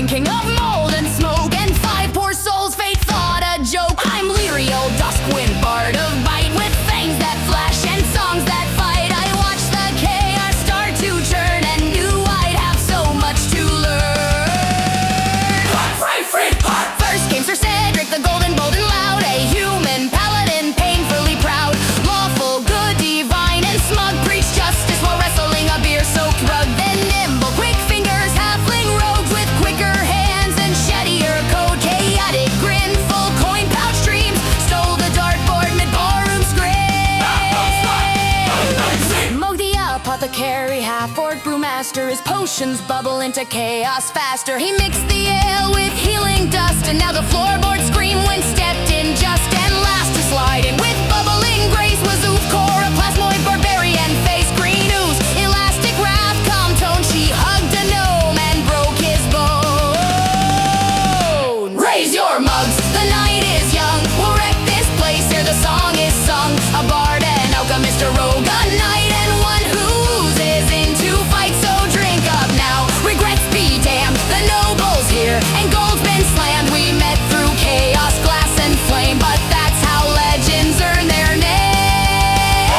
King of mold and smoke and 5 poor souls, fate thought a joke. I'm Lirael Duskwind, bard of bite, with fangs that flash and songs that fight. I watched the chaos start to churn and knew I'd have so much to learn. First came Sir Cedric, the golden, bold and loud, a human paladin, painfully proud, lawful, good, divine, and smug, preached justice while wrestling a beer-soaked rug. Then nimble, quick fingers, halfling rogues with quicker hands and shadier code, chaotic grin, full coin pouch dreams, stole the dartboard mid ballroom scream. Moog the apothecary, half-orc brewmaster, his potions bubble into chaos faster. He mixed the ale with healing dust, and now the floorboards scream when stepped in just. And last to slide in with bubbling grace was Oofcore, a plasmoid barbarian face, green ooze, elastic wrath, calm tone. She hugged a gnome and broke his bone. Raise your mugs, the night is young. We'll wreck this place here, the song is sung. A bard, an alchemist, a rogue, a knight, and one who oozes into fight. So drink up now, regrets be damned. The noble's here, and gold's been slammed. We met through chaos, glass, and flame, but that's how legends earn their name.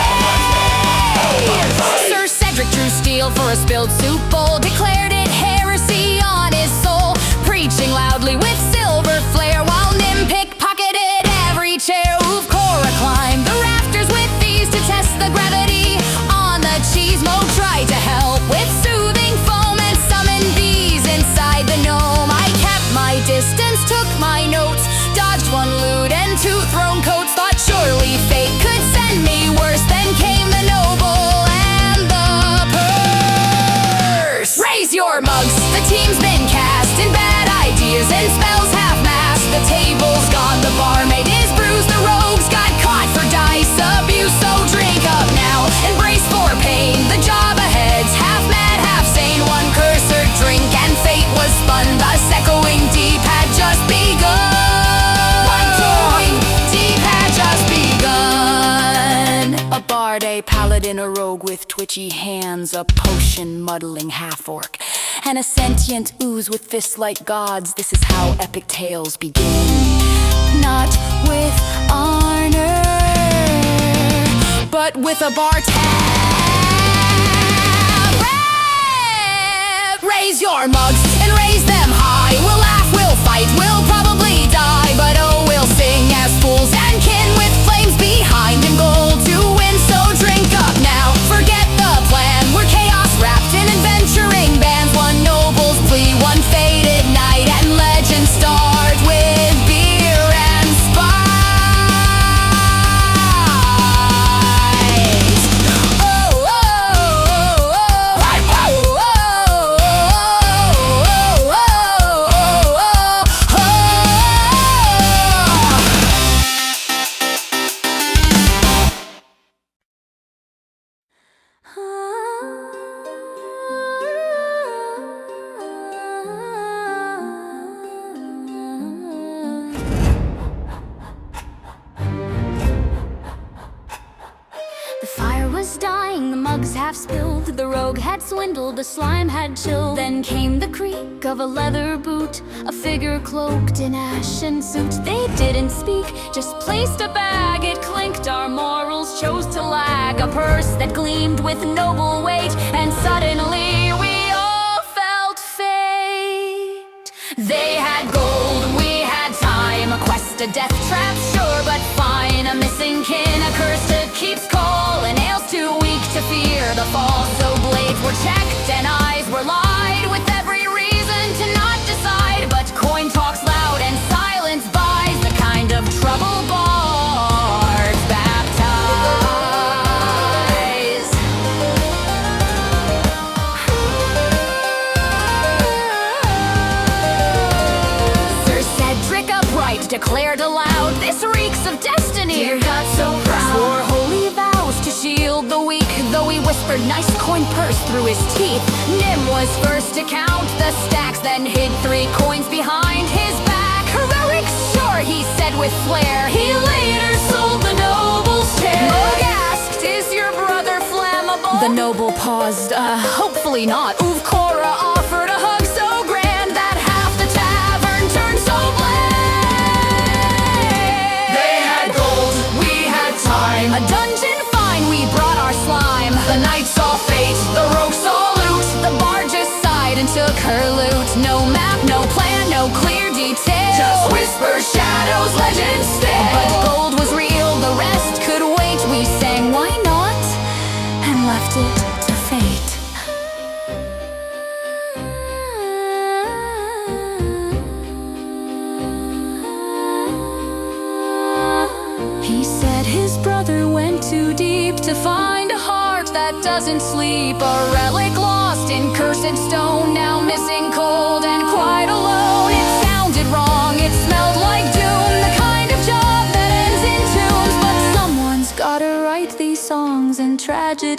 Sir Cedric drew steel for a spilled soup bowl, declared it heresy on his soul, preaching loudly with silver flare, while Nim pickpocketed every chair. Oofcore climbed the rafters with ease to test the gravity on the cheese. Mo tried to help with soothing foam and summoned bees inside the gnome. I kept my distance, took my notes, dodged 1 lute and 2 thrown coats. Thought surely fate could send me worse. Then came the noble and the purse. Raise your mugs, the team's been cast in bad ideas and spells half-mast. The table's gone, the barmaid is bruised, the rogues got caught for dice abuse. So drink up now and brace for pain. The job ahead's half mad, half sane. 1 cursor drink and fate was spun. Thus echoing deep had just begun. 1 point deep had just begun. A bard, a paladin, a rogue with twitchy hands, a potion muddling half-orc, and a sentient ooze with fists like gods. This is how epic tales begin. Not with honor, but with a bar tab. Raise your mugs and raise them high. We'll laugh, we'll fight, we'll probably die, but oh, we'll sing as fools and kin with flames behind and gold to win. So drink up now, forget the plan. We're chaos wrapped in adventuring bands. 1 noble's plea, 1 fated night, and legends start with beer and spice. Oh, oh, oh, oh, The fire was dying, the mugs half spilled, the rogue had swindled, the slime had chilled. Then came the creak of a leather boot, a figure cloaked in ashen suit. They didn't speak, just placed a bag, it clinked, our morals chose to lag. A purse that gleamed with noble weight, and suddenly we all felt fate. They had gold, we had time, a quest, a death trap, sure but fine. A missing kin, a curse that keeps call, and ales too weak to fear the fall. So blades were checked and eyes were lied, with every reason to not decide. But coin talks loud and silence buys the kind of trouble bards baptize. Sir Cedric upright declared aloud, this reeks of destiny. Dear God so proud, swore holy vows to shield the weak, though he whispered nice coin purse through his teeth. Nim was first to count the stack then hid 3 coins behind his back. Heroic, sure, he said with flair. He later sold the noble's tale. Mug asked, is your brother flammable? The noble paused, hopefully not. Cora offered a hug so grand that half the tavern turned so bland. They had gold, we had time. A dungeon fine, we brought our slime. The knight saw fate, the rogue saw loot. The bard just sighed and took her loot. No map, no plan, no clear detail. Just whispers, shadows, legends stale. But gold was real, the rest could wait. We sang why not, and left it to fate. He said his brother went too deep to find a heart that doesn't sleep. A relic lost in cursed stone, now missing cold and quite alone. It sounded wrong, it smelled like doom, the kind of job that ends in tombs. But someone's gotta write these songs and tragedies.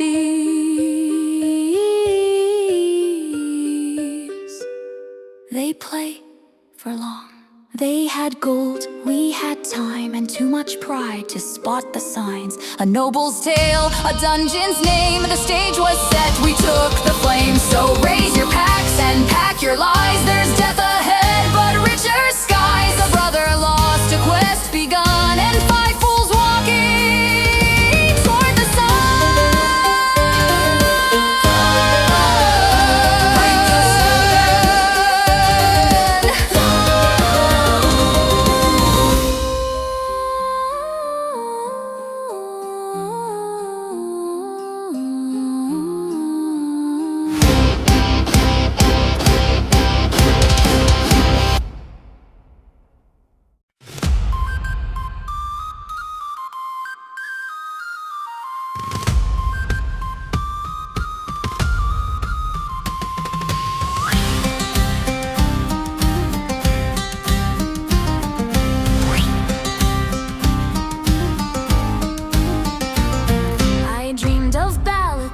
They play for long. They had gold, we had time, and too much pride to spot the signs. A noble's tale, a dungeon's name, the stage was set, we took the flame. So raise your packs and pack your lies, there's death ahead, but richer skies. A brother lost, a quest begun, and 5 fools walking toward the sun.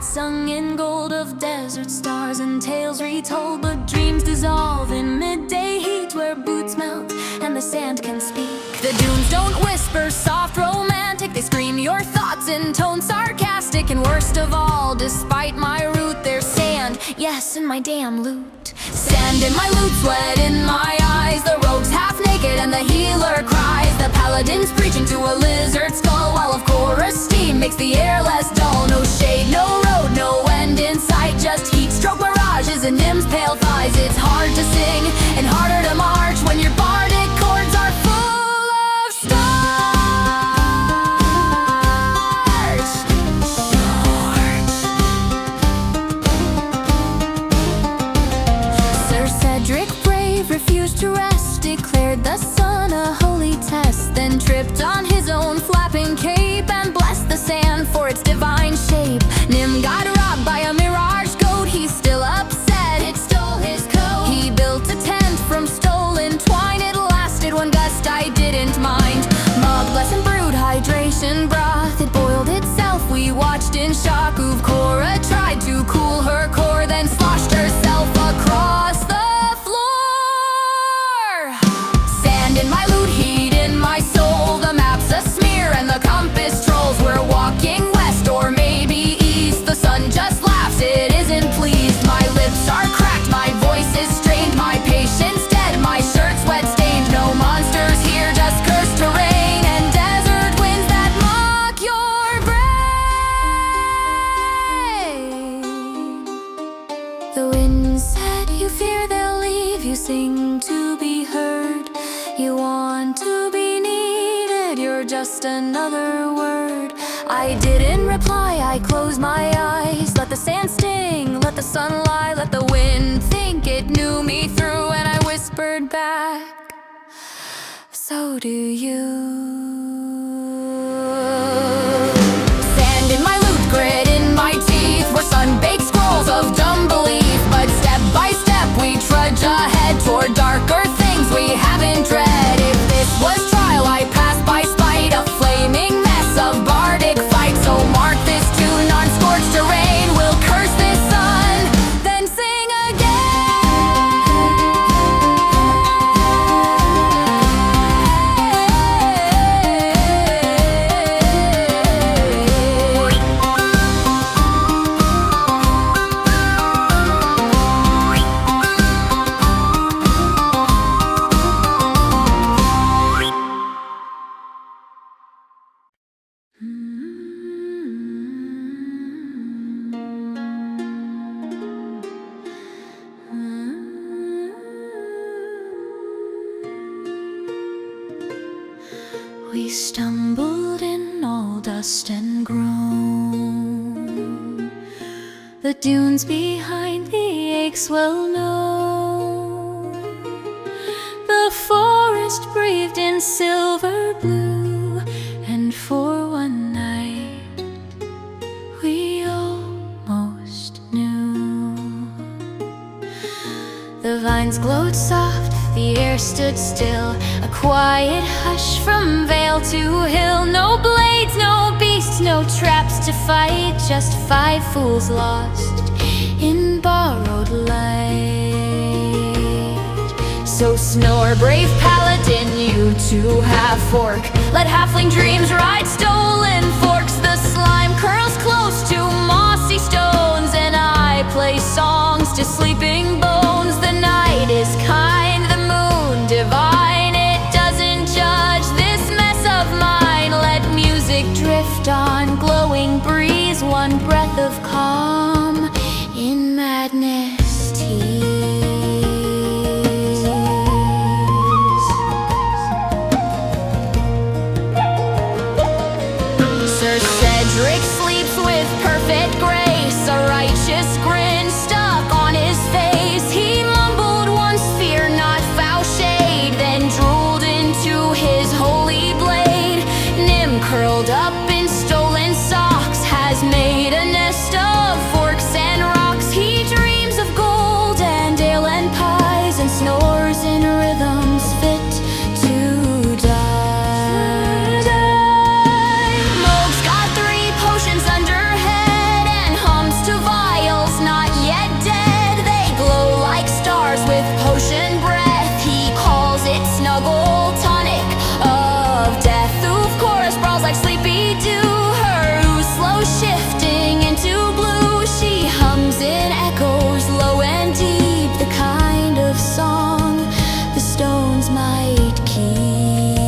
Sung in gold of desert stars and tales retold, but dreams dissolve in midday heat where boots melt and the sand can speak. The dunes don't whisper soft romantic, they scream your thoughts in tone sarcastic. And worst of all, despite my route, there's sand, yes, in my damn lute. Sand in my lute, sweat in my eyes. The rogue's half naked and the healer cries. The paladin's preaching to a lizard skull, while of chorus steam makes the air less dull. No shade, no road, no end in sight, just heat stroke mirages and Nim's pale thighs. It's hard to sing and harder to march when your bardic chords are full of starch. Sir Cedric Brave refused to rest, declared the sun a holy test, then tripped on his own flapping cape and blessed the sand for its divine shape. Nim got robbed by a mirage goat, he's still upset, it stole his coat. He built a tent from stolen twine, it lasted one gust I didn't mind. Mug blessing brewed hydration broth, it boiled itself, we watched in shock. Cora tried to cool her core, then sloshed herself across the floor. Sand in my lute, heat in my soul, the map's a smear and the compass trolls. We're walking west or maybe east, the sun just laughs, it isn't pleased. My lips are cracked, my voice is strained, my patience dead, my shirt's wet stained. No monsters here, just cursed terrain and desert winds that mock your brain. The wind said you fear they'll leave, you sing to be heard, you want to be needed, you're just another word. I didn't reply, I closed my eyes, let the sand sting, let the sun lie, let the wind think it knew me through. And I whispered back, so do you. Sand in my lute, grit in my teeth, we're sun-baked scrolls of dumb belief. But step by step we trudge ahead toward darker things we haven't read. If this was trial, I passed by spite, a flaming mess of bardic fight. So mark this tune on scorched terrain, we'll curse this sun, then sing again. We stumbled in all dust and groan. The dunes behind the aches well known. The forest breathed in silver blue, and for one night we almost knew. The vines glowed soft, the air stood still, a quiet hush from vale to hill. No blades, no beasts, no traps to fight, just 5 fools lost in borrowed light. So snore, brave paladin, you too have fork. Let halfling dreams ride stolen forks. The slime curls close to mossy stones, and I play songs to sleeping bones. The night is kind, the moon divine, it doesn't judge this mess of mine. Let music drift on, glowing breeze, one breath of calm in madness tease. Sir Cedric sleeps with perfect grace, a righteous grin stuck on his face. He mumbled once, fear not foul shade, then drooled into his holy blade. Nim curled up in stolen socks has made a nest of forks and rocks. He dreams of gold and ale and pies, and snores in rhythms fit to die. Moog's got 3 potions under head, and hums to vials not yet dead. They glow like stars with potion breath. He calls it snuggle tonic of death. Of course, brawls like sleepy dew, her ooze slow shifting into blue. She hums in echoes low and deep, the kind of song the stones might keep.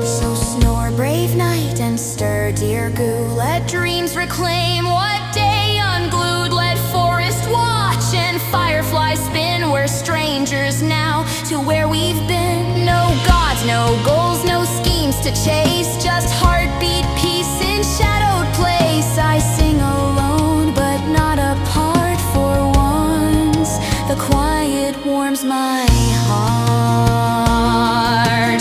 So snore, brave night, and stir, dear goo. Let dreams reclaim what day unglued. Let forest watch and fireflies spin. We're strangers now to where we've been. No gods, no goals, no schemes to chase, just heartbeat peace in shadowed place. I sing alone, but not apart for once. The quiet warms my heart.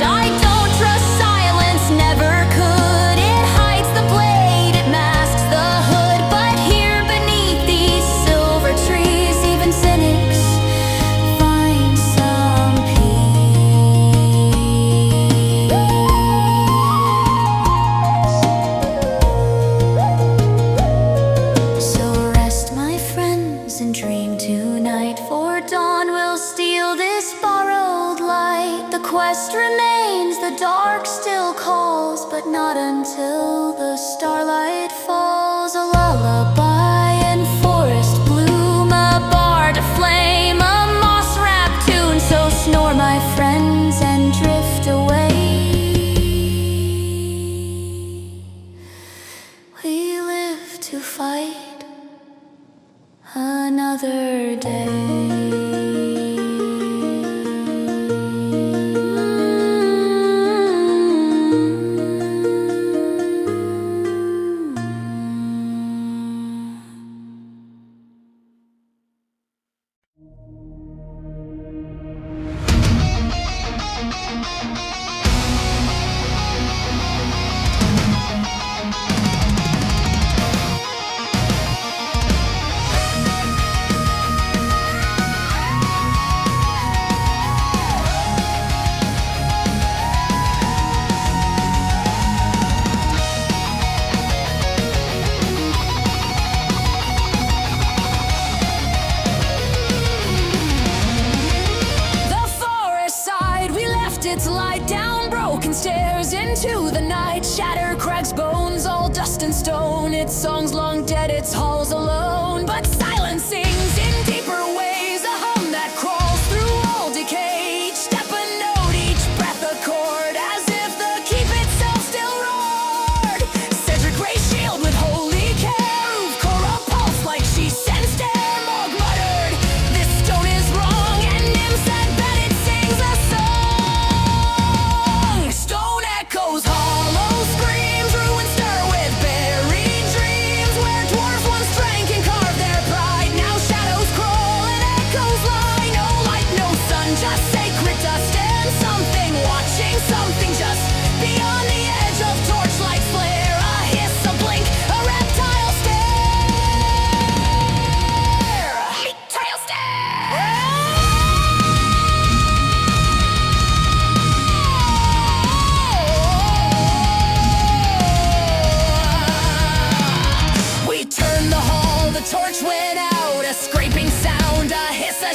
I don't trust silence, never could. It hides the blade, it masks the hood. But here beneath these silver trees, even cynics find some peace. So rest, my friends, and dream tonight, for dawn will steal this borrowed light. The quest remains, the dark still calls, but not until the starlight falls. A lullaby in forest bloom, a bard aflame, a moss-wrapped tune. So snore, my friends, and drift away. We live to fight another day. Its light down broken stairs into the night. Shatter cracks bones, all dust and stone. Its songs long dead, its halls alone. But silence sings in deeper ways, a hum that crawls through all decay. Each step a note, each breath a chord, as if the keep itself still roared. Cedric Ray shield with holy care, Core a pulse like she sensed air. Morg muttered,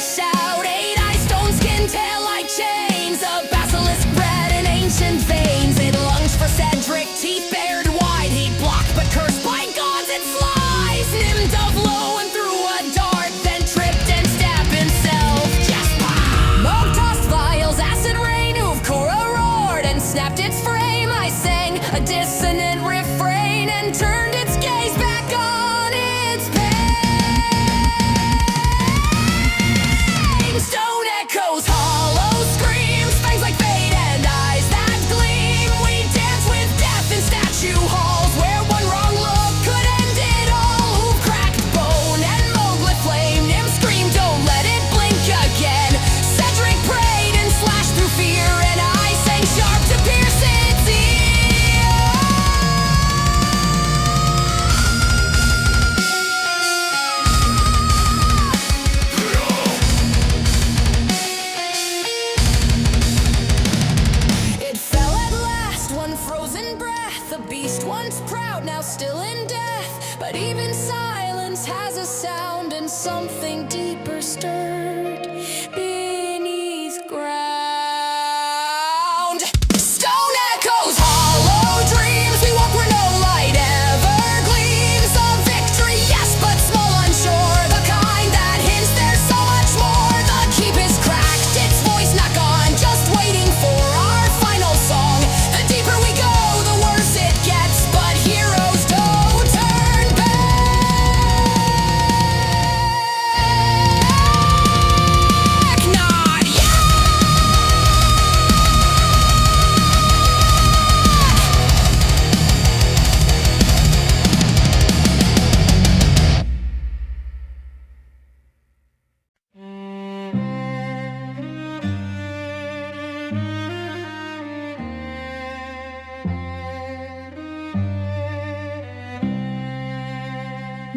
shout. 8 eyes, stone skin, tail like chains, a basilisk bred in ancient veins. It lunged for Cedric, teeth bared wide. He blocked, but cursed by gods it flies. Nim dove low and threw a dart, then tripped and stabbed himself. Jasper! Smoke tossed vials, acid rain, Uvkora roared and snapped its frame. I sang a dissonant refrain and turned its gaze back on its pain. Stone echoes, hollow screams, fangs like fate and eyes that gleam. We dance with death in statue halls, where one wrong look could end it all. Who cracked bone and Mowgli flame, Nim screamed, don't let it blink again. Cedric prayed and slashed through fear, and I sang sharp to pierce its ear. It fell at last, one frozen breath, a beast once proud, now still in death. But even silence has a sound, and something deeper stirred beneath ground. Stone echoes, hollow dreams, we walk where no light ever gleams. A victory, yes, but small, unsure, the kind that hints there's so much more. The keep is cracked, its voice not gone, just waiting for our final song. The deeper we go, the worse it gets, but heroes don't turn back. Not yet.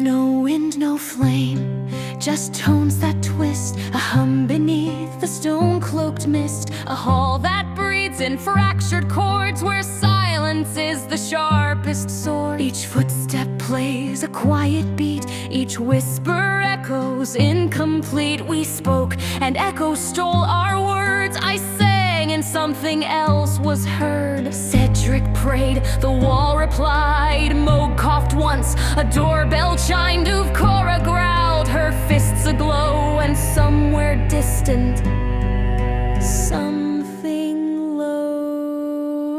No wind, no flame, just tones that twist, a hum beneath the stone-cloaked mist, a hall that breathes in fractured chords, where silence is the sharpest sword. Each footstep plays a quiet beat, each whisper echoes incomplete. We spoke, and echoes stole our words. I sang, and something else was heard. Cedric prayed, the wall replied. Moog coughed once, a doorbell chimed. Uvkora growled, her fists aglow, and somewhere distant, something low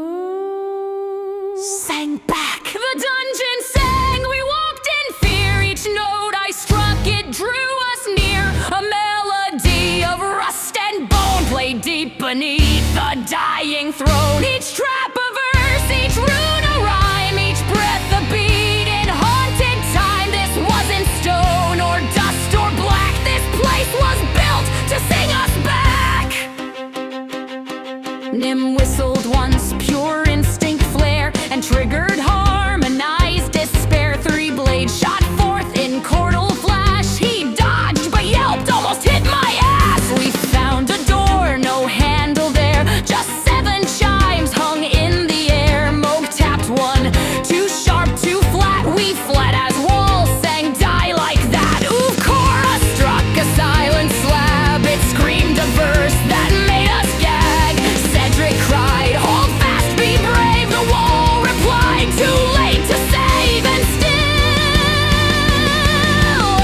sang back. The dungeon sang, we walked in fear. Each note I struck, it drew us near. A melody of rust and bone played deep beneath the dying throne. Each trap a verse, each rune a rhyme, each breath a beat in haunted time. This wasn't stone or dust or black, this place was built to sing us back. Nim whistled once, pure instinct flare, and triggered harmonized despair. 3 blades shot forth in chordal flash. He dodged but yelped, almost hit my ass. We found a door, no handle there, just 7 chimes hung in the air. Moog tapped 1, too sharp, too flat. We flat as walls sang, die like that. Uvkora struck a silent slab. It screamed a verse that made us gag. Cedric cried, hold fast, be brave. The wall replied, too late to save. And still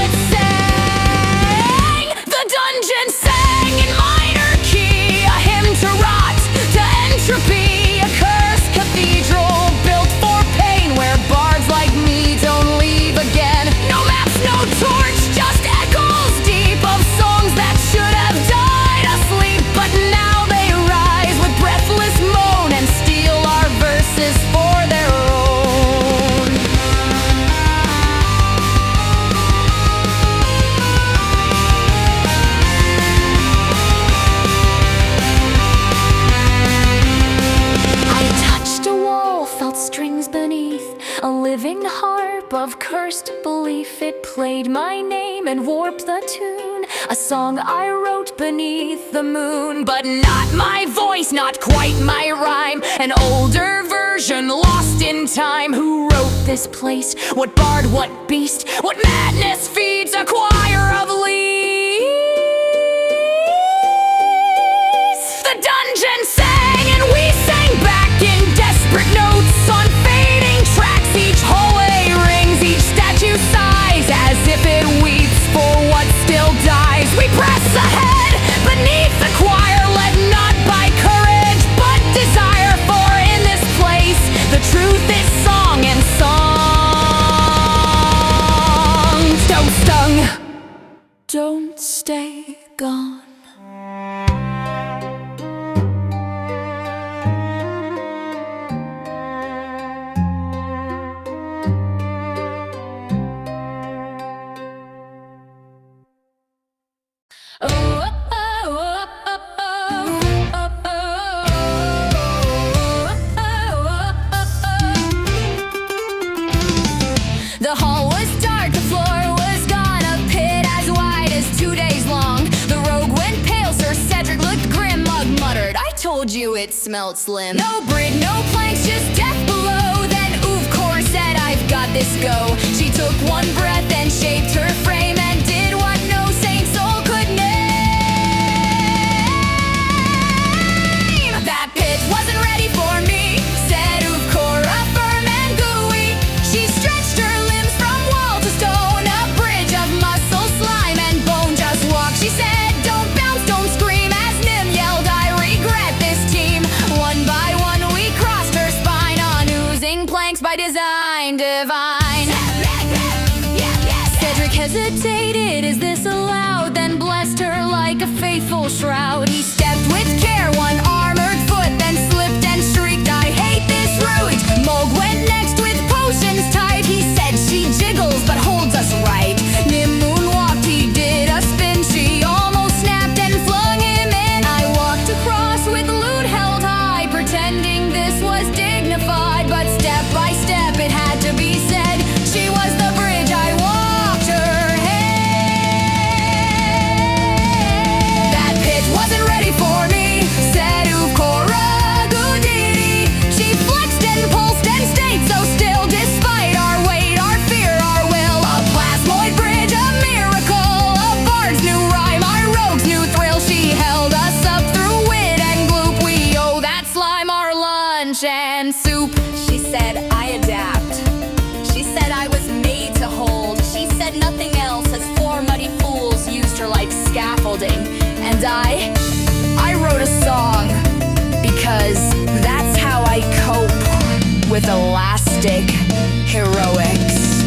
it sang. The dungeon sang in minor key, a hymn to rot, to entropy. A cursed cathedral built for pain, where bards like me don't leave again. No maps, no torch, just echoes deep of songs that should have died asleep. But now they rise with breathless moan and steal our verses for their own. I touched a wall, felt strings beneath, a living harp of cursed belief. It played my name and warped the tune, a song I wrote beneath the moon. But not my voice, not quite my rhyme, an older version lost in time. Who wrote this place? What bard, what beast, what madness feeds a choir of leaves? felt stung. Don't stay gone. The hall was dark, the floor was gone, a pit as wide as 2 days long. The rogue went pale, Sir Cedric looked grim. Mug muttered, I told you it smelled slim. No brig, no planks, just death below. Then Overdramatic said, I've got this, go. She took one breath and shaped her frame and did what no sane soul could name. That pit wasn't ready for me, said Overdramatic, firm and gooey. She stretched her limbs from wall to stone, a bridge of muscle, slime and bone. Just walk, she said, don't bounce, don't scream. As Nim yelled, I regret this team. One by one we crossed her spine, on oozing planks by design divine. Cedric hesitated, is this allowed? Then blessed her like a faithful shroud. He stepped with care, one armored foot, then slipped and shrieked, I hate this route. Moog went next with potions tight. He said she jiggles but holds us right. Nim moonwalked, he did a spin. She almost snapped and flung him in. I walked across with lute held high, pretending this was dignified. But step by step it had to be said, she was the bridge, I walked her head. That pit wasn't ready for me, said Overdramatic. She flexed and pulsed and stayed so still, despite our weight, our fear, our will. A plasmoid bridge, a miracle, a bard's new rhyme, our rogue's new thrill. She held us up through wit and gloop. We owe that slime our lunch and soup. She said, I adapt. She said I was made to hold. She said nothing else, as four muddy fools used her like scaffolding. And I wrote a song, because that's how I cope with elastic heroics.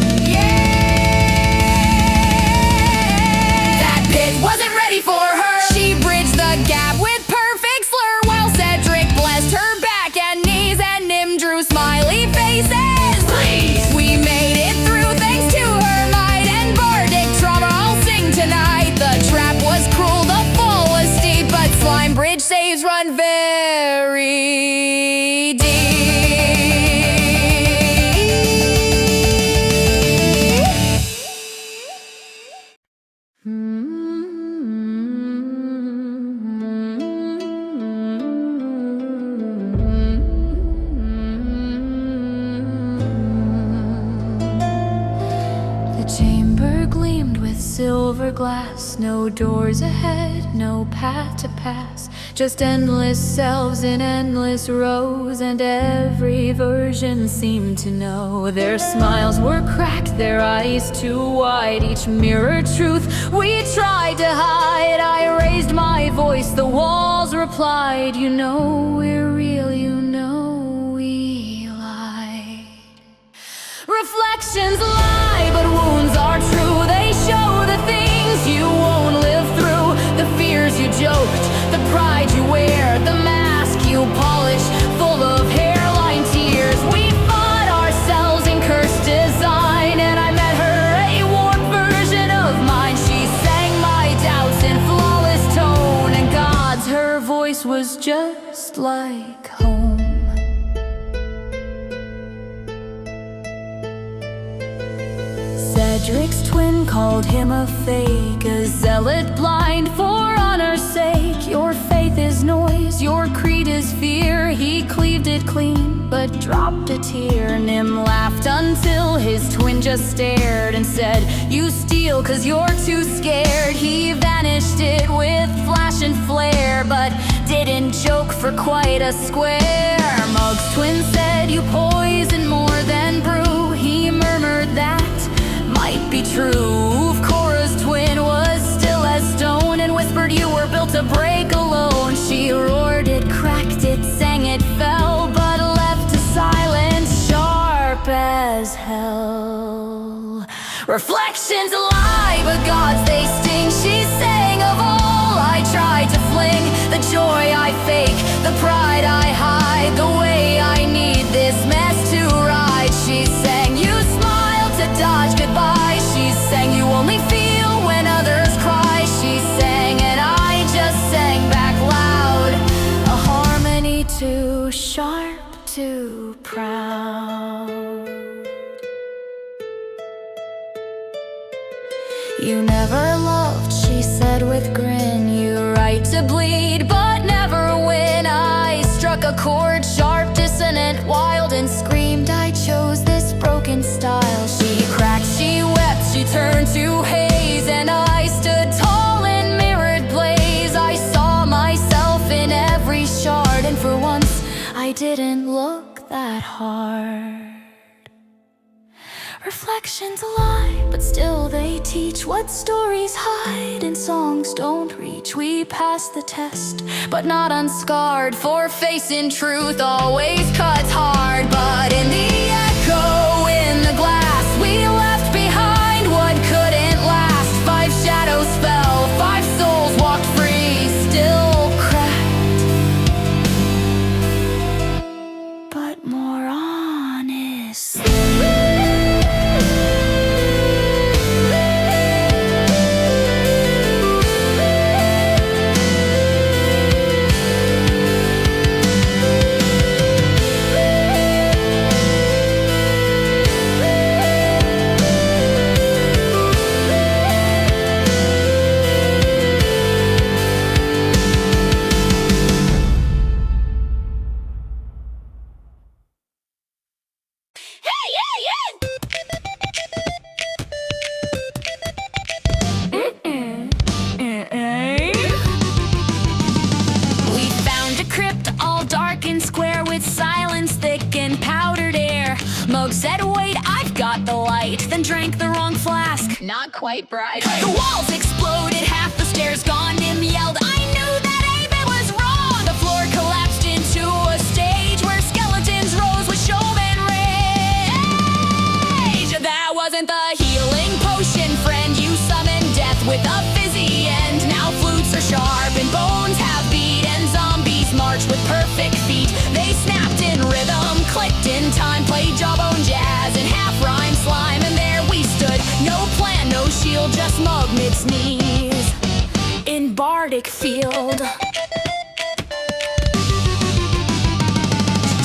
That pit wasn't ready for her. She bridged the gap with perfect slur, while Cedric blessed her back and knees, and Nim drew smiley faces. Please. We made it through thanks to her might and Bardic trauma. I'll sing tonight. The trap was cruel, the fall was steep, but slime bridge saves run very deep. The chamber gleamed with silver glass, no doors ahead, no path to pass, just endless selves in endless rows, and every version seemed to know. Their smiles were cracked, their eyes too wide, each mirrored truth we tried to hide. I raised my voice, the walls replied, you know we're real, you know we lied. Reflections lie, but wounds are true. They show the things you won't live through, the fears you joked, the pride you wear, the mask you polish, full of hairline tears. We fought ourselves in cursed design, and I met her, a warm version of mine. She sang my doubts in flawless tone, and God's, her voice was just like home. Cedric's twin called him a fake, a zealot blind for honor's sake. Your faith is noise, your creed is fear. He cleaved it clean, but dropped a tear. Nim laughed until his twin just stared and said, you steal 'cause you're too scared. He vanished it with flash and flare, but didn't joke for quite a square. Mug's twin said, you poison more than brew. He murmured that might be true. Cora's twin was still as stone and whispered, you were built to break alone. She roared it, cracked it, sang it, fell, but left a silence sharp as hell. Reflections alive. but gods they sting. She sang of all I tried to fling, the joy I fake, the pride I hide, the way I need this mess to ride. She sang, you smile to dodge goodbye. She sang, you only feel when others cry. She sang, and I just sang back loud, a harmony too sharp, too proud. You never loved, she said with grin. You right to bleed, but never win. I struck a chord, sharp, dissonant, wild, and screamed. I chose this broken style. She cracked, she wept, she turned to haze, and I stood tall in mirrored blaze. I saw myself in every shard, and for once I didn't look that hard. Reflections lie, but still they teach what stories hide and songs don't reach. We pass the test, but not unscarred, for facing truth always cuts hard. But in the echo in the glass, we left behind what couldn't last. 5 shadows fell, 5 souls walked free, still cracked, but more honest. Said, wait, I've got the light, then drank the wrong flask. Not quite bright. The walls exploded, half the stairs gone. Nim yelled, I knew that Abe was wrong. The floor collapsed into a stage where skeletons rose with showman rage. That wasn't the healing potion, friend. You summoned death with a fizzy end. Now flutes are sharp and bones have beat, and zombies march with perfect feet. They snapped in rhythm, clicked in time, played jawbone jazz and half-rhyme slime, and there we stood. No plan, no shield, just mug midst knees in Bardic field.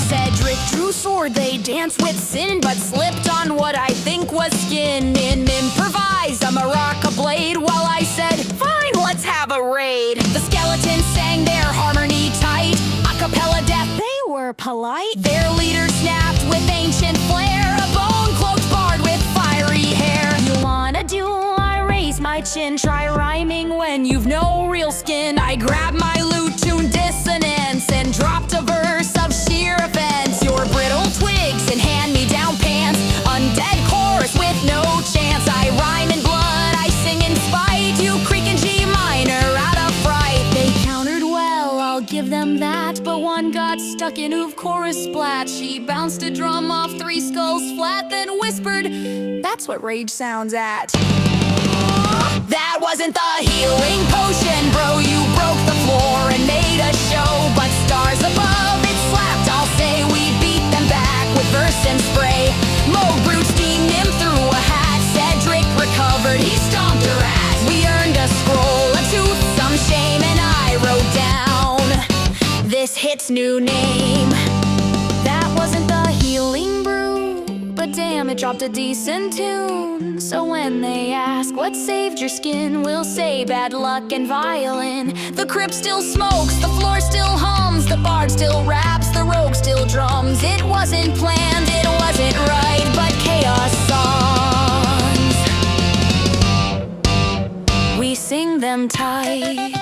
Cedric drew sword, they danced with sin, but slipped on what I think was skin. In improvise, a maraca blade, while I said, fine, let's have a raid. The skeletons sang their harmony tight, a cappella death, they were polite. Their leader snapped with ancient flair, a bone-cloaked bard with fiery hair. You wanna duel? I raise my chin. Try rhyming when you've no real skin. I grabbed my lute, tuned dissonance, and dropped a verse of sheer offense. Your brittle twigs and hand-me-down pants, undead chorus with no chance. I rhyme in blood, I sing in spite. You creak in G minor out of fright. They countered well, I'll give them that, but one got stuck in Oov chorus splat. She bounced a drum off 3 skulls flat, then whispered, that's what rage sounds at. That wasn't the healing potion, bro. You broke the floor and made a show, but stars above it slapped. I'll say we beat them back with verse and spray. Mo brute steamed him through a hat. Cedric recovered, he stomped her ass. We earned a scroll, a tooth, some shame, and I wrote down this hit's new name. That wasn't the healing brew, but damn, it dropped a decent tune. So when they ask what saved your skin, we'll say bad luck and violin. The crypt still smokes, the floor still hums, the bard still raps, the rogue still drums. It wasn't planned, it wasn't right, but chaos songs, we sing them tight.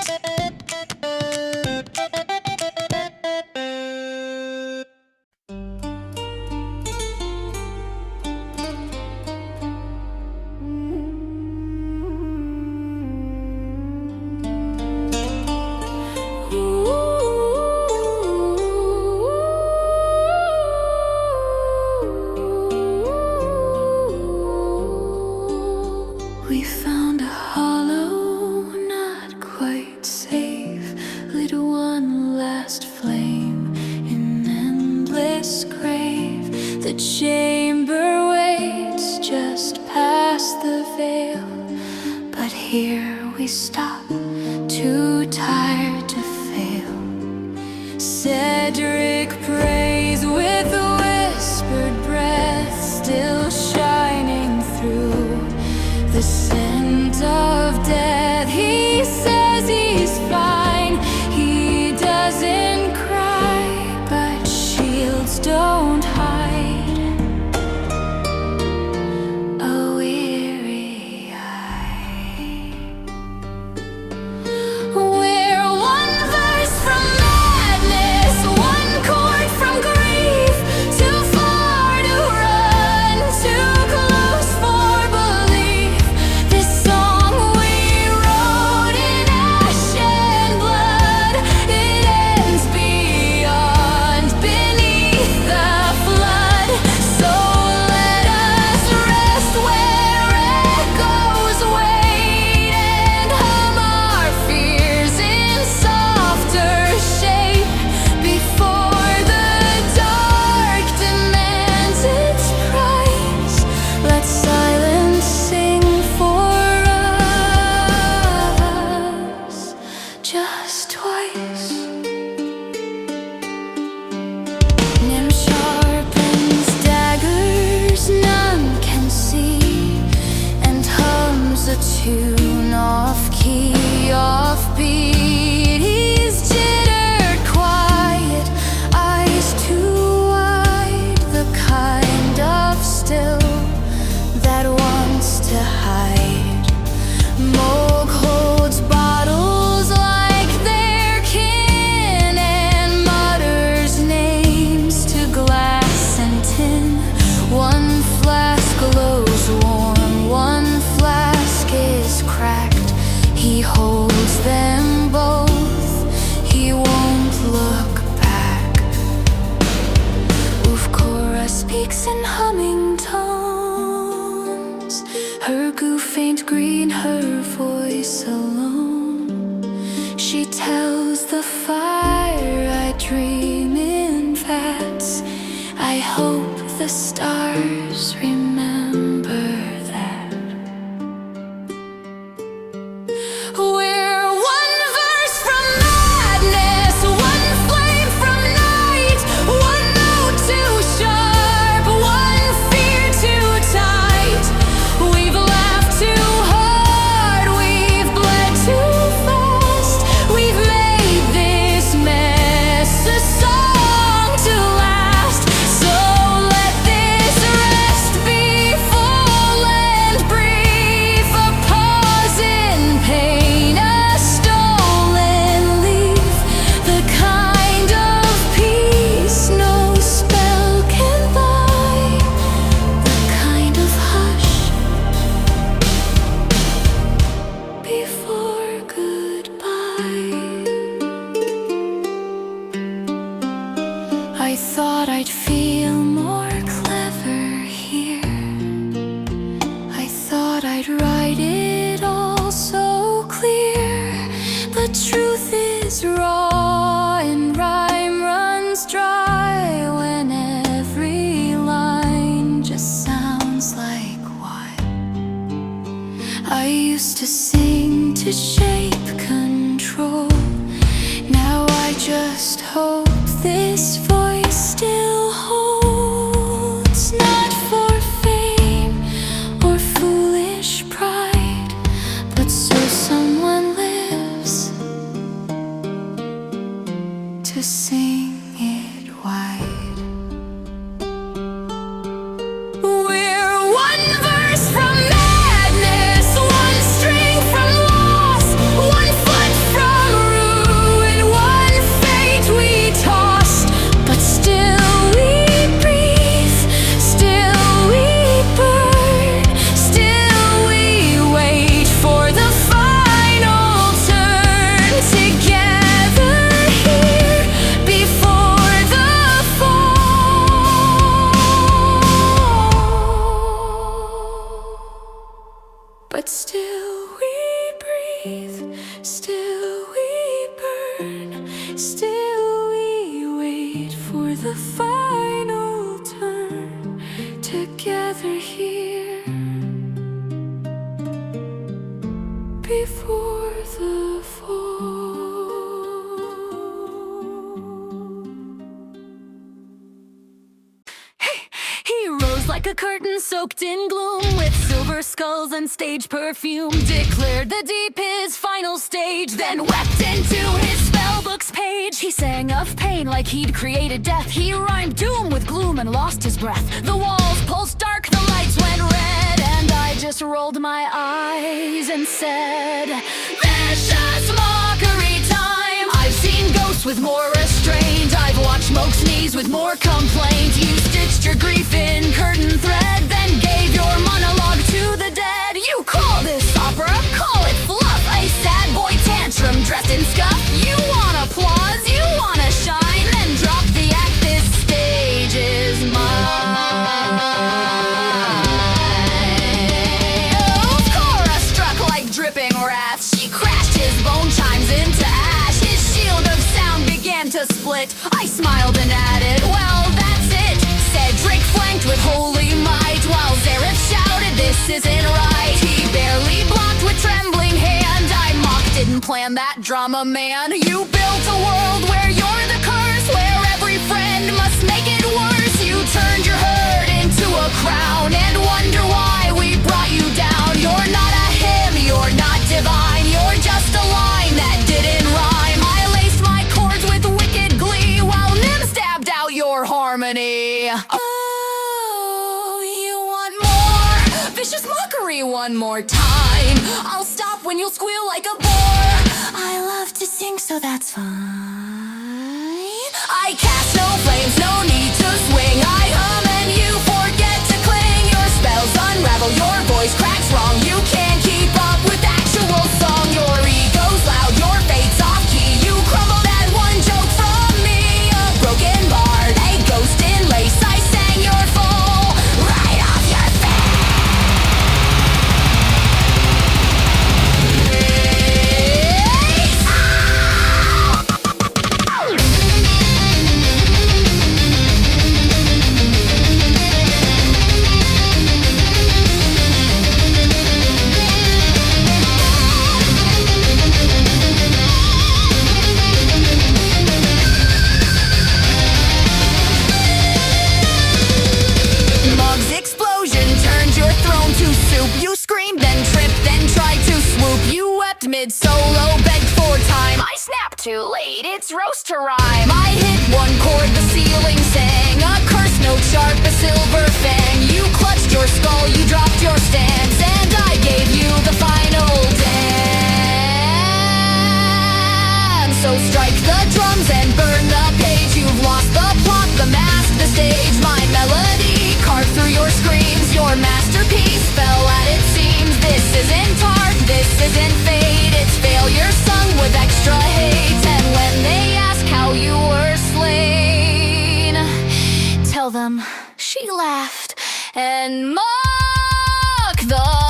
We found a here we stop, too tired to fail. Cedric prays with whispered breath, still shining through the scent of death. He says he's fine, he doesn't cry, but shields don't hide a weary eye. We're one verse from madness, one chord from grief, too far to run, too close for belief. This song we wrote in ash and blood, it ends beyond, beneath the flood. So let us rest where echoes wait, and hum our fears in softer shape, before the dark demands its price. Let silence sing for us just twice. Nim sharpens daggers none can see, and hums a tune off key, off beat. He's jittered quiet, eyes too wide, the kind of still that wants to hide. Moog holds bottles like their kin, and mutters names to glass and tin. One flask glows warm, one flask is cracked. He holds them both, he won't look back. Ufkora speaks in humming tones, her goo faint green, her voice alone. She tells the fire I dream in vats, I hope the stars remember that. We're one verse from madness, one flame from night, one note too sharp, one fear too tight. We've laughed too hard, we've bled too fast, we've made this mess a song to last. So let this rest be full and brief, a pause in pain, a stolen leaf, the kind of peace no spell can buy, the kind of hush before goodbye. I thought I'd feel more clever here, I thought I'd write it all so clear, but truth is raw and rhyme runs dry when every line just sounds like what I used to sing to shape control. Now I just hope this voice still holds, not for fame or foolish pride, but so someone lives to sing it wide. We're one verse from madness, one string from loss, one foot from ruin, one fate we tossed. But still we breathe, still we burn, still we wait for the final turn. Together here before the fall. But still we breathe, still we burn, still we wait for the final turn. Together here before the fall. He rose like a curtain soaked in gloom, with silver skulls and stage perfume. Declared the deep his final stage, then wept into his spellbook's page. He sang of pain like he'd created death. He rhymed doom with gloom and lost his breath. The walls pulsed dark, the lights went red, and I just rolled my eyes and said, "Vicious mockery time." I've seen ghosts with more restraint. I've watched Moke's knees with more complaint. You stitched your grief in curtain thread, then gave your monologue to the dead. You call this opera? Call it fluff. A sad boy tantrum dressed in scuff. You want applause? You want to shine? Then drop the act. This stage is mine. Oh, Cora struck like dripping wrath. She crashed his bone chimes into ash. His shield of sound began to split. I smiled and added, "Well, that's it." Cedric flanked with holy might, while Zareth shouted, "This isn't right." He barely blocked with trembling hand. I mocked, didn't plan that drama, man. You built a world where you're the curse, where every friend must make it worse. You turned your herd into a crown, and wonder why we brought you down. You're not a hymn, you're not divine. You're just a line that didn't rhyme. I laced my chords with wicked glee, while Nim stabbed out your harmony. Oh, you want more? Vicious mockery one more time. I'll stop when you'll squeal like a boar. I love to sing, so that's fine. I cast no flames, no need to swing. I hum and you forget to cling. Your spells unravel, your voice cracks wrong. You can't keep up with actual song. Your ego's loud, your fate's off key. You crumbled at one joke from me. A broken bard, a ghost in lace. I sang your fall right off your mid-solo, begged for time. I snapped too late, it's roast to rhyme. I hit one chord, the ceiling sang. A curse note sharp, a silver fang. You clutched your skull, you dropped your stance, and I gave you the final dance. So strike the drums and burn the page. You've lost the plot, the mask, the stage. My melody carved through your screams. Your masterpiece fell at its seams. This isn't art, this isn't fate. It's failure sung with extra hate. And when they ask how you were slain, tell them she laughed and mocked the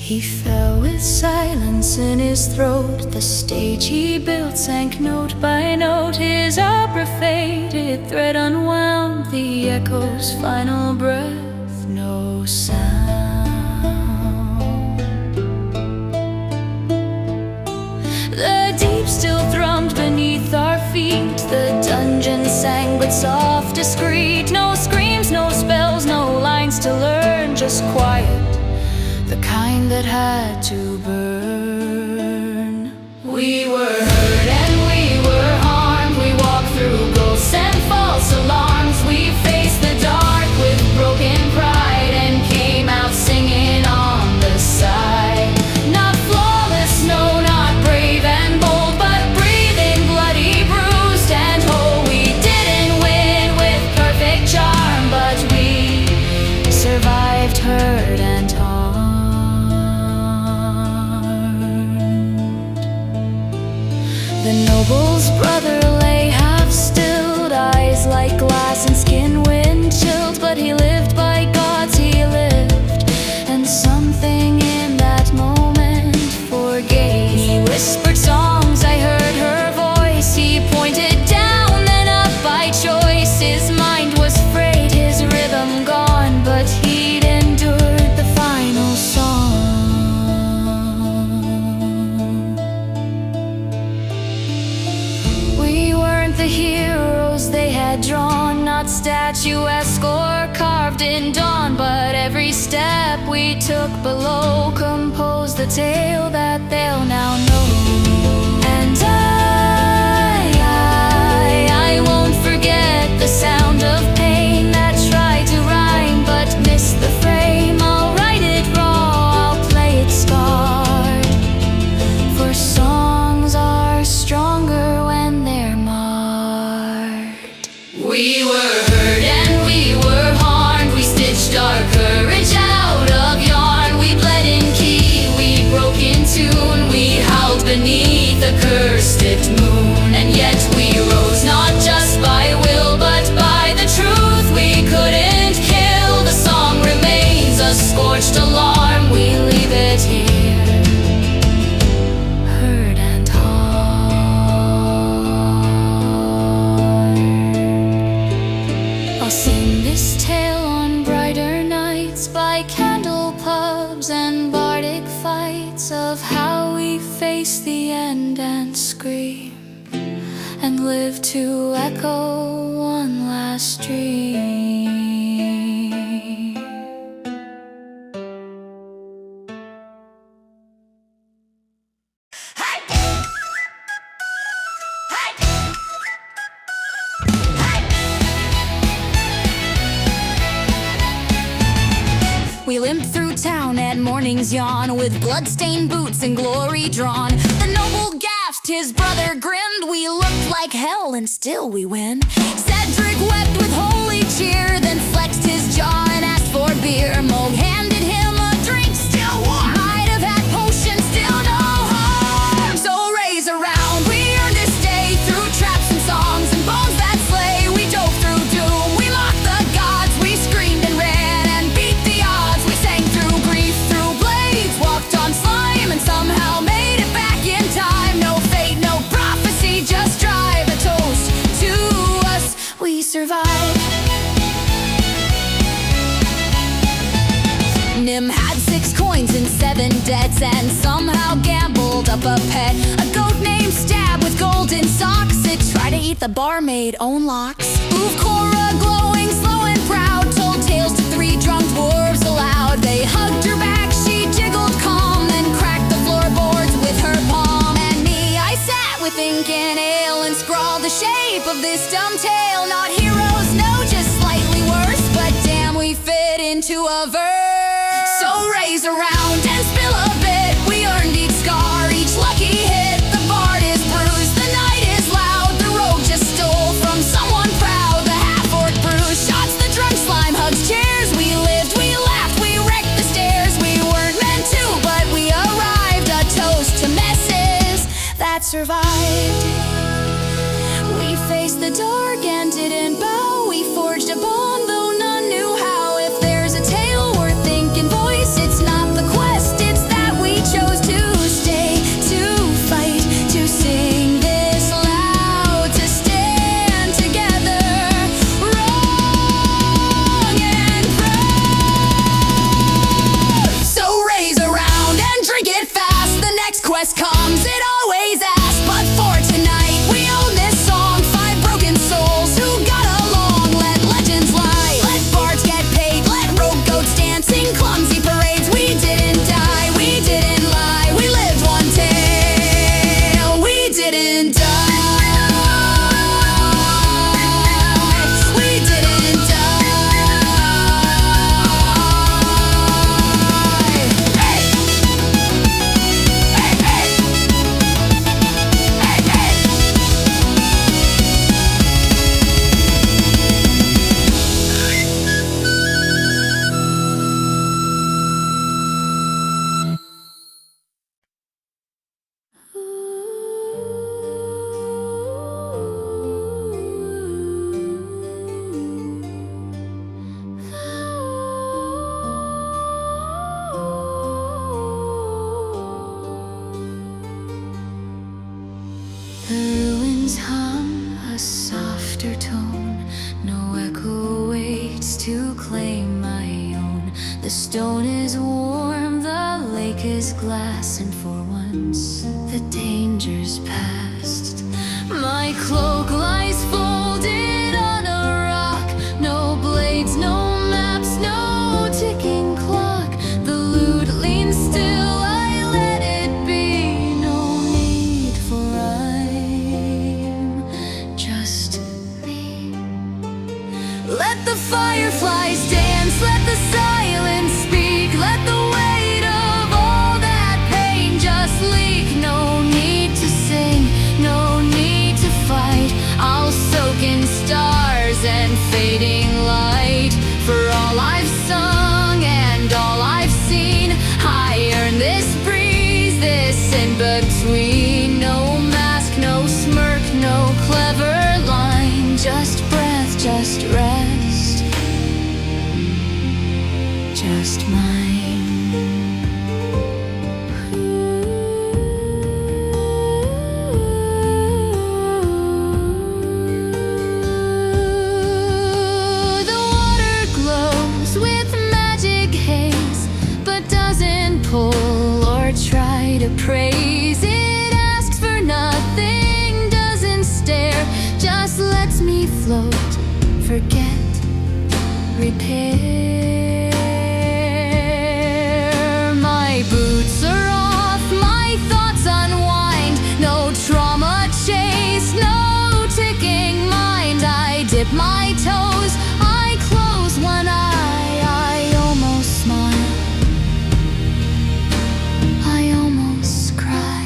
He fell with silence in his throat. The stage he built sank note by note. His opera faded, thread unwound. The echo's final breath, no sound. The deep still thrummed beneath our feet. The dungeon sang but soft, discreet. No screams, no spells, no lines to learn. Just quiet, the kind that had to burn. We were hurt and we were harmed. We walked through ghosts and false alarms. We faced the dark with broken pride and came out singing on the side. Not flawless, no, not brave and bold, but breathing, bloody, bruised and whole. We didn't win with perfect charm, but we survived hurt and harm. The noble's brother lay half-stilled, eyes the heroes they had drawn, not statuesque or carved in dawn, but every step we took below composed the tale that they'll now know. And I won't forget the sound of pain that tried to rhyme but missed the frame. I'll write it raw, I'll play it scarred, for songs are stronger when they're marred. We were hurt and we were harmed, we stitched our courage out of yarn. We bled in key, we broke in tune, we howled beneath the cursed moon. And yet we rose not just by will but by the truth we couldn't kill. The song remains a scorched alarm, we leave it here, heard and hard. I'll sing this tale on brighter nights by candle pubs and bardic fights, of how we face the end and scream and live to echo one last dream. We limped through town at morning's yawn, with blood-stained boots and glory drawn. The noble gasped, his brother grinned, we looked like hell and still we win. Cedric wept with holy cheer, then flexed his jaw and asked for beer. Moog handed him a drink, still warm, might have had potion, still no harm. So raise around, we earned this day through traps and songs and bones that slay. We dove through doom, we mocked the gods, we screamed and ran and beat the odds. We sang through grief, through blades, walked on slime, and somehow made it back in time. No fate, no prophecy, just drive a toast to us, we survived. Nim had 6 coins and 7 debts, and somehow gambled up a pet, a goat named Stab with golden socks. It tried to eat the barmaid own locks. Cora, glowing, slow and proud, told tales to 3 drunk dwarves aloud. They hugged her back, she jiggled calm, then cracked the floorboards with her palm. And me, I sat with ink and ale and scrawled the shape of this dumb tale. Not heroes, no, just slightly worse, but damn, we fit into a verse. So raise around and spill a bit, we earned each scar, each lucky hit. The bard is bruised, the night is loud, the rogue just stole from someone proud. The half-orc bruise, shots, the drunk slime, hugs, cheers. We lived, we laughed, we wrecked the stairs. We weren't meant to, but we arrived. A toast to messes that survived. We faced the dark and didn't bow. We forged a bond, though none knew how. If there's a tale worth thinking voice, it's not the quest, it's that we chose to stay, to fight, to sing this loud, to stand together, wrong and proud. So raise around and drink it fast, the next quest comes, it always asks. But for tonight, we own this song, 5 broken souls who got along. Let legends lie, let bards get paid, let rogue goats dancing clumsy parades. We didn't die, we didn't lie, we lived one tale, we didn't die. We didn't die. Hey! Hey, hey! Hey, hey! The ruins hum a softer tone, no echo waits to claim my own. The stone is warm, the lake is glass, and for once the danger's past. My cloak lies float. Forget, repair. My boots are off, my thoughts unwind. No trauma chase, no ticking mind. I dip my toes, I close one eye. I almost smile, I almost cry.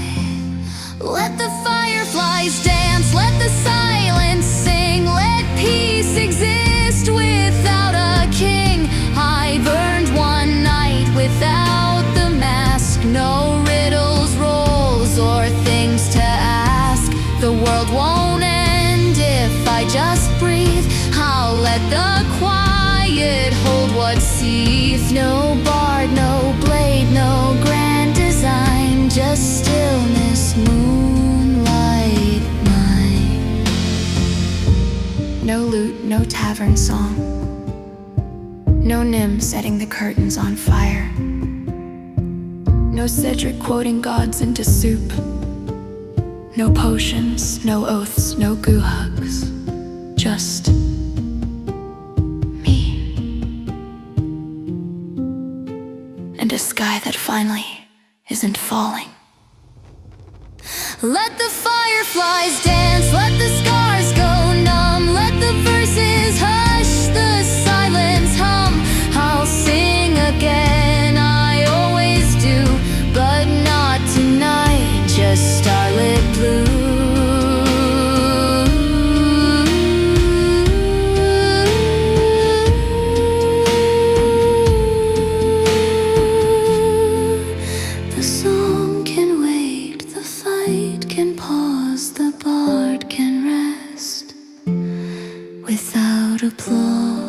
Let the fireflies dance, let the silence sing. Let peace exist without a king. I burned one night without the mask. No riddles, roles, or things to ask. The world won't end if I just breathe. I'll let the quiet hold what's seethed. No bard, no blade, no grand design. Just stillness, moonlight mine. No lute, no tavern song. No Nim setting the curtains on fire. No Cedric quoting gods into soup. No potions, no oaths, no goo hugs. Just me. And a sky that finally isn't falling. Let the fireflies dance, let the scars go numb. Let the verses hush, the silence hum. I'll sing again, I always do, but not tonight, just starlit blue. The song can wait, the fight can pause, the bard can rest without applause.